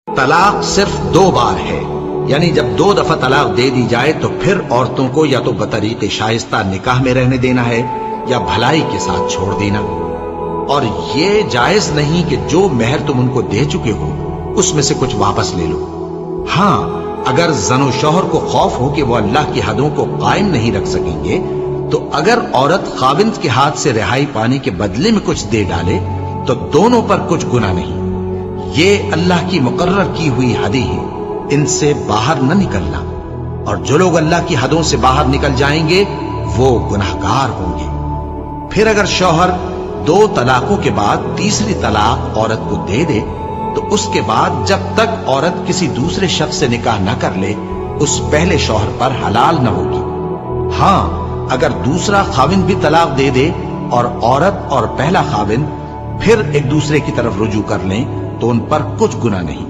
طلاق صرف 2 بار ہے، یعنی جب 2 دفعہ طلاق دے دی جائے تو پھر عورتوں کو یا تو بطریق شائستہ نکاح میں رہنے دینا ہے یا بھلائی کے ساتھ چھوڑ دینا، اور یہ جائز نہیں کہ جو مہر تم ان کو دے چکے ہو اس میں سے کچھ واپس لے لو۔ ہاں، اگر زن و شوہر کو خوف ہو کہ وہ اللہ کی حدوں کو قائم نہیں رکھ سکیں گے تو اگر عورت خاوند کے ہاتھ سے رہائی پانے کے بدلے میں کچھ دے ڈالے تو دونوں پر کچھ گناہ نہیں۔ یہ اللہ کی مقرر کی ہوئی حدیں ہیں، ان سے باہر نہ نکلنا، اور جو لوگ اللہ کی حدوں سے باہر نکل جائیں گے وہ گناہگار ہوں گے۔ پھر اگر شوہر 2 طلاقوں کے بعد تیسری طلاق عورت کو دے دے تو اس کے بعد جب تک عورت کسی دوسرے شخص سے نکاح نہ کر لے اس پہلے شوہر پر حلال نہ ہوگی۔ ہاں، اگر دوسرا خاوند بھی طلاق دے دے اور عورت اور پہلا خاوند پھر ایک دوسرے کی طرف رجوع کر لیں تو ان پر کچھ گناہ نہیں۔